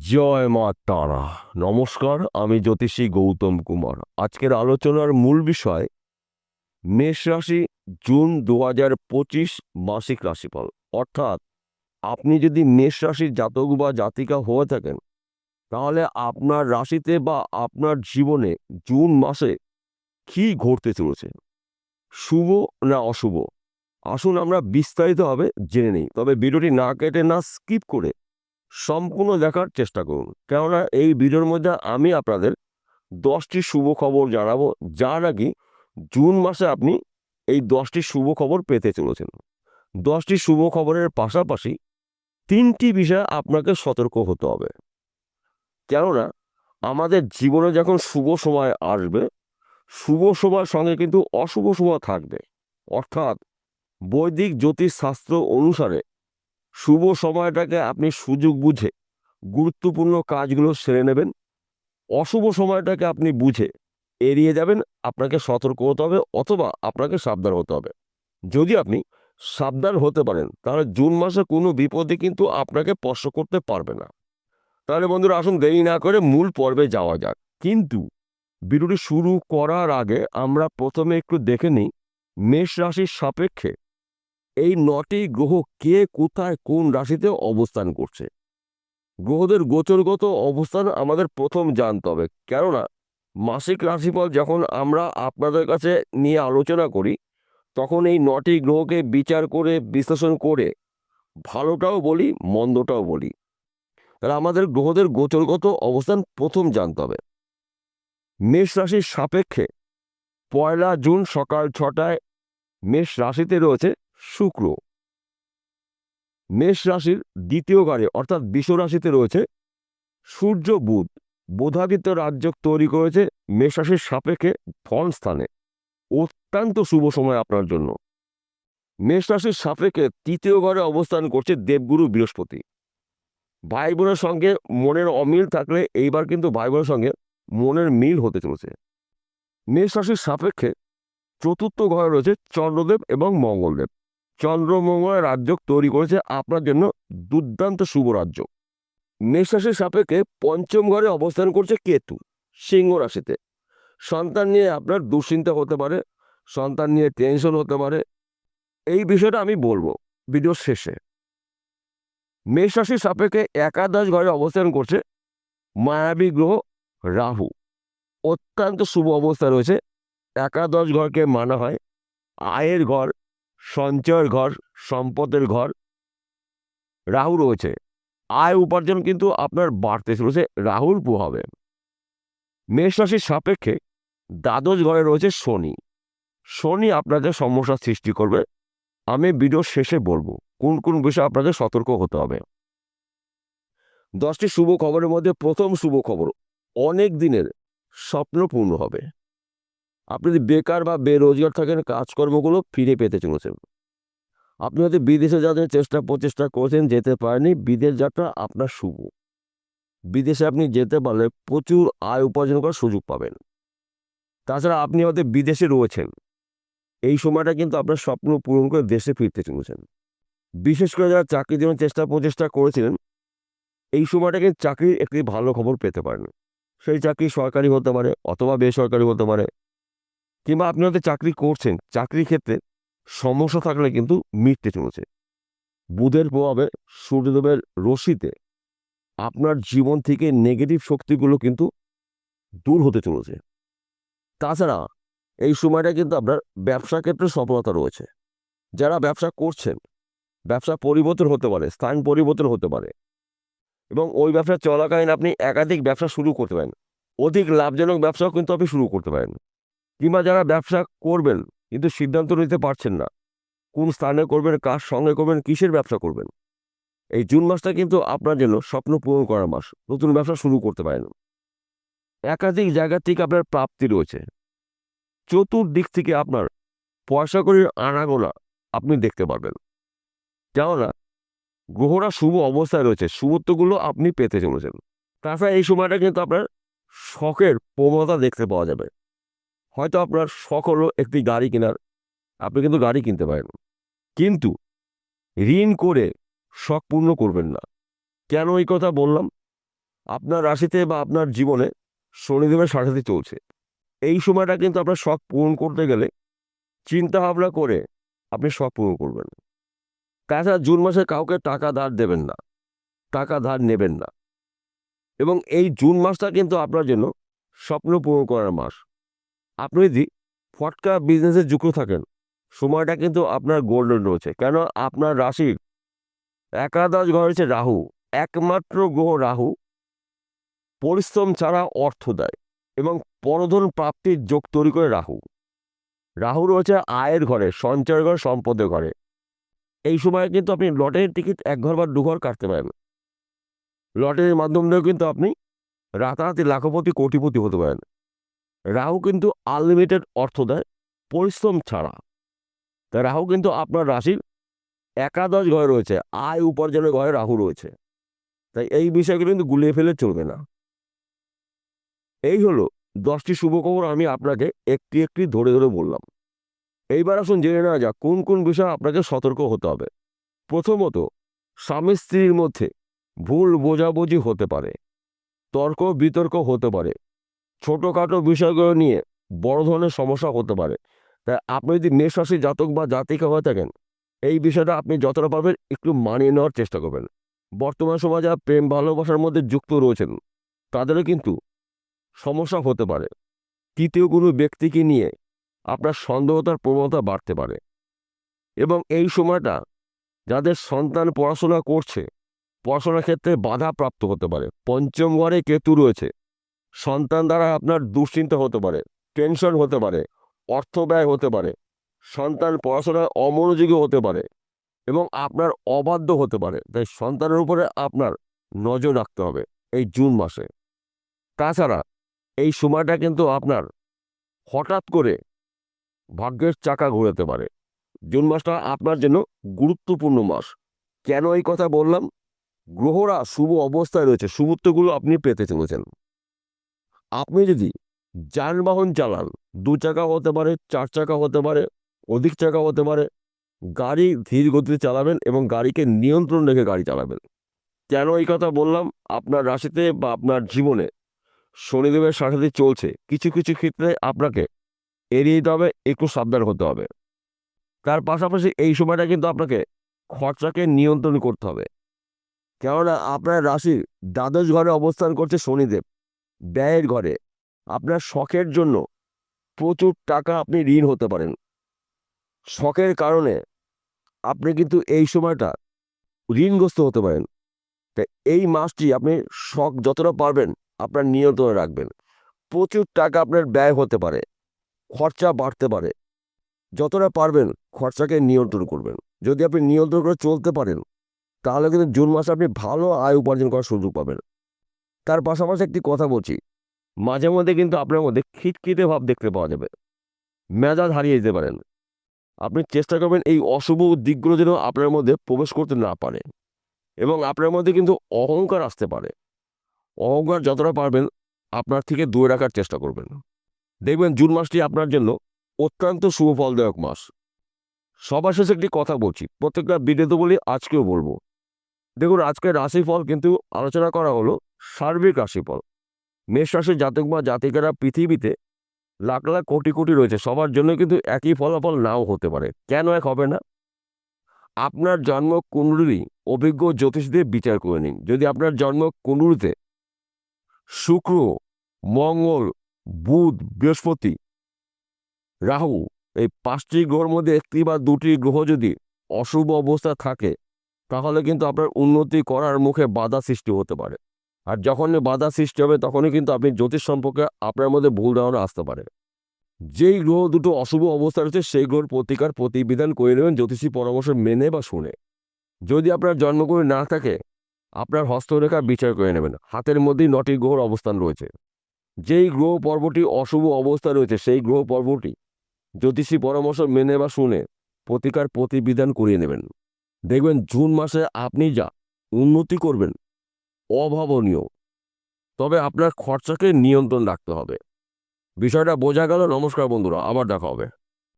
জয় মা তারা। নমস্কার, আমি জ্যোতিষী গৌতম কুমার। আজকের আলোচনার মূল বিষয় মেষ রাশি জুন 2025 মাসিক রাশিফল। অর্থাৎ আপনি যদি মেষ রাশির জাতক বা জাতিকা হয়ে থাকেন, তাহলে আপনার রাশিতে বা আপনার জীবনে জুন মাসে কি ঘটতে চলেছে, শুভ না অশুভ, আসুন আমরা বিস্তারিতভাবে জেনে নিই। তবে ভিডিওটি না কেটে না স্কিপ করে সম্পূর্ণ দেখার চেষ্টা করুন, কেননা এই ভিডিওর মধ্যে আমি আপনাদের 10টি শুভ খবর জানাবো, যা নাকি জুন মাসে আপনি এই 10টি শুভ খবর পেতে চলেছেন। 10টি শুভ খবরের পাশাপাশি 3টি বিষয়ে আপনাকে সতর্ক হতে হবে, কেননা আমাদের জীবনে যখন শুভ সময় আসবে, শুভ সময়ের সঙ্গে কিন্তু অশুভ সময় থাকবে। অর্থাৎ বৈদিক জ্যোতিষশাস্ত্র অনুসারে শুভ সময়টাকে আপনি সুযোগ বুঝে গুরুত্বপূর্ণ কাজগুলো সেরে নেবেন, অশুভ সময়টাকে আপনি বুঝে এড়িয়ে যাবেন। আপনাকে সতর্ক হতে হবে অথবা আপনাকে সাবধান হতে হবে। যদি আপনি সাবধান হতে পারেন, তাহলে জুন মাসে কোনো বিপদে কিন্তু আপনাকে স্পর্শ করতে পারবে না। তাহলে বন্ধুরা, আসুন দেরি না করে মূল পর্বে যাওয়া যাক। কিন্তু ভিডিওটি শুরু করার আগে আমরা প্রথমে একটু দেখে নিই মেষ রাশির সাপেক্ষে এই 9টি গ্রহ কে কোথায় কোন রাশিতে অবস্থান করছে। গ্রহদের গোচরগত অবস্থান আমাদের প্রথম জানতে হবে, কেননা মাসিক রাশিফল যখন আমরা আপনাদের কাছে নিয়ে আলোচনা করি, তখন এই 9টি গ্রহকে বিচার করে বিশ্লেষণ করে ভালোটাও বলি, মন্দটাও বলি। তাহলে আমাদের গ্রহদের গোচরগত অবস্থান প্রথম জানতে হবে। মেষ রাশির সাপেক্ষে 1 জুন সকাল 6টায় মেষ রাশিতে রয়েছে শুক্র। মেষ রাশির দ্বিতীয় ঘরে অর্থাৎ বৃষ রাশিতে রয়েছে সূর্য। বুধাদিত্য রাজযোগ তৈরি করেছে মেষ রাশির সাপেক্ষে ধন স্থানে। অত্যন্ত শুভ সময় আপনার জন্য। মেষ রাশির সাপেক্ষে তৃতীয় ঘরে অবস্থান করছে দেবগুরু বৃহস্পতি। ভাই বোনের সঙ্গে মনের অমিল থাকলে এইবার কিন্তু ভাই বোনের সঙ্গে মনের মিল হতে চলেছে। মেষ রাশির সাপেক্ষে চতুর্থ ঘরে রয়েছে চন্দ্রদেব এবং মঙ্গলদেব। চন্দ্র মঙ্গলের রাজযোগ তৈরি করেছে আপনার জন্য দুর্দান্ত শুভ রাজ্য। মেষ রাশির সাপেক্ষে পঞ্চম ঘরে অবস্থান করছে কেতু সিংহ রাশিতে। সন্তান নিয়ে আপনার দুশ্চিন্তা হতে পারে, সন্তান নিয়ে টেনশন হতে পারে। এই বিষয়টা আমি বলবো ভিডিওর শেষে। মেষ রাশির সাপেক্ষে একাদশ ঘরে অবস্থান করছে মায়াবী গ্রহ রাহু। অত্যন্ত শুভ অবস্থা রয়েছে। একাদশ ঘরকে মানা হয় আয়ের ঘর, সঞ্চয়ের ঘর, সম্পদের ঘর। রাহু রয়েছে, আয় উপার্জন কিন্তু আপনার বাড়তে চলেছে রাহুর প্রভাবে। মেষ রাশির সাপেক্ষে দ্বাদশ ঘরে রয়েছে শনি। শনি আপনাদের সমস্যা সৃষ্টি করবে। আমি ভিডিওর শেষে বলবো কোন কোন বিষয়ে আপনাদের সতর্ক হতে হবে। 10টি শুভ খবরের মধ্যে প্রথম শুভ খবর, অনেক দিনের স্বপ্ন পূর্ণ হবে। আপনি যদি বেকার বা বেরোজগার থাকেন, কাজকর্মগুলো ফিরে পেতে চলেছেন। আপনি হয়তো বিদেশে যাওয়ার প্রচেষ্টা করেছেন, যেতে পারেনি। বিদেশ যাত্রা আপনার শুভ। বিদেশে আপনি যেতে পারলে প্রচুর আয় উপার্জন করার সুযোগ পাবেন। তাছাড়া আপনি হয়তো বিদেশে রয়েছেন, এই সময়টা কিন্তু আপনার স্বপ্ন পূরণ করে দেশে ফিরতে চলেছেন। বিশেষ করে যারা চাকরির জন্য প্রচেষ্টা করেছিলেন, এই সময়টা কিন্তু চাকরির একটি ভালো খবর পেতে পারেন। সেই চাকরি সরকারি হতে পারে অথবা বেসরকারি হতে পারে, কিংবা আপনি হয়তো চাকরি করছেন, চাকরির ক্ষেত্রে সমস্যা থাকলে কিন্তু মিটতে চলেছে। বুধের প্রভাবে সূর্যদেবের রশ্মিতে আপনার জীবন থেকে নেগেটিভ শক্তিগুলো কিন্তু দূর হতে চলেছে। তাছাড়া এই সময়টা কিন্তু আপনার ব্যবসা ক্ষেত্রে সফলতা রয়েছে। যারা ব্যবসা করছেন, ব্যবসা পরিবর্তন হতে পারে, স্থান পরিবর্তন হতে পারে, এবং ওই ব্যবসা চলাকালীন আপনি একাধিক ব্যবসা শুরু করতে পারেন। অধিক লাভজনক ব্যবসাও কিন্তু আপনি শুরু করতে পারেন। কিংবা যারা ব্যবসা করবেন কিন্তু সিদ্ধান্ত নিতে পারছেন না, কোন স্থানে করবেন, কার সঙ্গে করবেন, কিসের ব্যবসা করবেন, এই জুন মাসটা কিন্তু আপনার জন্য স্বপ্ন পূরণ করার মাস। নতুন ব্যবসা শুরু করতে পারেন। একাধিক জায়গা থেকে আপনার প্রাপ্তি রয়েছে। চতুর্দিক থেকে আপনার পয়সা কড়ির আনাগোনা আপনি দেখতে পারবেন, কেননা গ্রহরা শুভ অবস্থায় রয়েছে। শুভত্বগুলো আপনি পেতে চলেছেন। তাছাড়া এই সময়টা কিন্তু আপনার শখের প্রবণতা দেখতে পাওয়া যাবে। হয়তো আপনার শখ হলো একটি গাড়ি কেনার, আপনি কিন্তু গাড়ি কিনতে পারেন। কিন্তু ঋণ করে শখ পূর্ণ করবেন না। কেন এই কথা বললাম? আপনার রাশিতে বা আপনার জীবনে শনিদেবের সাথে চলছে। এই সময়টা কিন্তু আপনার শখ পূরণ করতে গেলে চিন্তা ভাবনা করে আপনি শখ পূরণ করবেন। তাছাড়া জুন মাসে কাউকে টাকা ধার দেবেন না, টাকা ধার নেবেন না। এবং এই জুন মাসটা কিন্তু আপনার জন্য স্বপ্ন পূরণ করার মাস। আপনি যদি ফটকা বিজনেসে যুক্ত থাকেন, সময়টা কিন্তু আপনার গোল্ডেন রয়েছে। কেন? আপনার রাশির একাদশ ঘর হচ্ছে রাহু, একমাত্র গ্রহ রাহু পরিশ্রম ছাড়া অর্থ দেয় এবং পরধন প্রাপ্তির যোগ তৈরি করে রাহু। রাহু রয়েছে আয়ের ঘরে, সঞ্চয়ের ঘর, সম্পদের ঘরে। এই সময়ে কিন্তু আপনি লটারির টিকিট 1 ঘর বা 2 ঘর কাটতে পারেন। লটারির মাধ্যমেও কিন্তু আপনি রাতারাতি লাখপতি, কোটিপতি হতে পারেন। রাহু কিন্তু আনলিমিটেড অর্থ দেয় পরিশ্রম ছাড়া। তাই রাহু কিন্তু আপনার রাশির একাদশ ঘরে রয়েছে, আয় উপার্জনের ঘরে রাহু রয়েছে। তাই এই বিষয়গুলো কিন্তু গুলিয়ে ফেলে চলবে না। এই হলো 10টি শুভখবর, আমি আপনাকে একটি একটি ধরে ধরে বললাম। এইবার আসুন জেনে নেওয়া যাক কোন কোন বিষয়ে আপনাকে সতর্ক হতে হবে। প্রথমত, স্বামী স্ত্রীর মধ্যে ভুল বোঝাবুঝি হতে পারে, তর্ক বিতর্ক হতে পারে, ছোটোখাটো বিষয়গুলো নিয়ে বড় ধরনের সমস্যা হতে পারে। তাই আপনি যদি মেষ রাশির জাতক বা জাতিকা হয়ে থাকেন, এই বিষয়টা আপনি যতটা পারবেন একটু মানিয়ে নেওয়ার চেষ্টা করবেন। বর্তমান সময়ে যারা প্রেম ভালোবাসার মধ্যে যুক্ত রয়েছেন তাদেরও কিন্তু সমস্যা হতে পারে। তৃতীয় কোনো ব্যক্তিকে নিয়ে আপনার সন্দেহতার প্রবণতা বাড়তে পারে। এবং এই সময়টা যাদের সন্তান পড়াশোনা করছে, পড়াশোনার ক্ষেত্রে বাধা প্রাপ্ত হতে পারে। পঞ্চম ঘরে কেতু রয়েছে, সন্তান দ্বারা আপনার দুশ্চিন্তা হতে পারে, টেনশন হতে পারে, অর্থ ব্যয় হতে পারে, সন্তান পড়াশোনায় অমনোযোগী হতে পারে এবং আপনার অবাধ্য হতে পারে। তাই সন্তানের উপরে আপনার নজর রাখতে হবে এই জুন মাসে। তাছাড়া এই সময়টা কিন্তু আপনার হঠাৎ করে ভাগ্যের চাকা ঘোরাতে পারে। জুন মাসটা আপনার জন্য গুরুত্বপূর্ণ মাস। কেন এই কথা বললাম? গ্রহরা শুভ অবস্থায় রয়েছে, শুভত্বগুলো আপনি পেতে চলেছেন। আপনি যদি যানবাহন চালান, 2 চাকা হতে পারে, 4 চাকা হতে পারে, অধিক চাকা হতে পারে, গাড়ি ধীর গতিতে চালাবেন এবং গাড়িকে নিয়ন্ত্রণ রেখে গাড়ি চালাবেন। কেন এই কথা বললাম? আপনার রাশিতে বা আপনার জীবনে শনিদেবের সাথে চলছে, কিছু কিছু ক্ষেত্রে আপনাকে এড়িয়ে দিতে হবে, একটু সাবধান হতে হবে। তার পাশাপাশি এই সময়টা কিন্তু আপনাকে খরচাকে নিয়ন্ত্রণ করতে হবে। কেননা আপনার রাশির দ্বাদশ ঘরে অবস্থান করছে শনিদেব, ব্যয়ের ঘরে। আপনার শখের জন্য প্রচুর টাকা আপনি ঋণ হতে পারেন। শখের কারণে আপনি কিন্তু এই সময়টা ঋণগ্রস্ত হতে পারেন। তাই এই মাসটি আপনি শখ যতটা পারবেন আপনার নিয়ন্ত্রণে রাখবেন। প্রচুর টাকা আপনার ব্যয় হতে পারে, খরচা বাড়তে পারে। যতটা পারবেন খরচাকে নিয়ন্ত্রণ করবেন। যদি আপনি নিয়ন্ত্রণ করে চলতে পারেন তাহলে কিন্তু জুন মাসে আপনি ভালো আয় উপার্জন করার সুযোগ পাবেন। তার পাশাপাশি একটি কথা বলছি, মাঝে মধ্যে কিন্তু আপনার মধ্যে খিটখিটে ভাব দেখতে পাওয়া যাবে, মেজাজ হারিয়ে যেতে পারেন। আপনি চেষ্টা করবেন এই অশুভ দিকগুলো যেন আপনার মধ্যে প্রবেশ করতে না পারে এবং আপনার মধ্যে কিন্তু অহংকার আসতে পারে। অহংকার যতটা পারবেন আপনার থেকে দূরে রাখার চেষ্টা করবেন। দেখবেন জুন মাসটি আপনার জন্য অত্যন্ত শুভ ফলদায়ক মাস। সবার শেষে একটি কথা বলছি, প্রত্যেকটা ভিডিওতে বলি, আজকেও বলবো। দেখুন, আজকের রাশিফল কিন্তু আলোচনা করা হলো সার্বিক রাশিফল। মেষ রাশির জাতক বা জাতিকারা পৃথিবীতে লাখ লাখ কোটি কোটি রয়েছে, সবার জন্য কিন্তু একই ফলাফল নাও হতে পারে। কেন এক হবে না? আপনার জন্ম কুণ্ডলী অভিজ্ঞ জ্যোতিষ দিয়ে বিচার করে নিন। যদি আপনার জন্ম কুণ্ডলীতে শুক্র, মঙ্গল, বুধ, বৃহস্পতি, রাহু, এই 5টি গ্রহের মধ্যে 1টি বা 2টি গ্রহ যদি অশুভ অবস্থা থাকে তাহলে কিন্তু আপনার উন্নতি করার মুখে বাধা সৃষ্টি হতে পারে। আর যখনই বাধা সৃষ্টি হবে তখনই কিন্তু আপনি জ্যোতিষ সম্পর্কে আপনার মধ্যে ভুল ধারণা আসতে পারে। যেই গ্রহ দুটো অশুভ অবস্থা রয়েছে সেই গ্রহের প্রতিকার প্রতিবিধান করে নেবেন জ্যোতিষী পরামর্শ মেনে বা শুনে। যদি আপনার জন্মকুণ্ডলী না থাকে আপনার হস্তরেখা বিচার করে নেবেন। হাতের মধ্যেই 9টি গ্রহর অবস্থান রয়েছে। যেই গ্রহ পর্বটি অশুভ অবস্থা রয়েছে সেই গ্রহ পর্বটি জ্যোতিষী পরামর্শ মেনে বা শুনে প্রতিকার প্রতিবিধান করিয়ে নেবেন। দেখবেন জুন মাসে আপনি যা উন্নতি করবেন অভাবনীয়। তবে আপনার খরচাকে নিয়ন্ত্রণ রাখতে হবে। বিষয়টা বোঝা গেল? নমস্কার বন্ধুরা, আবার দেখা হবে।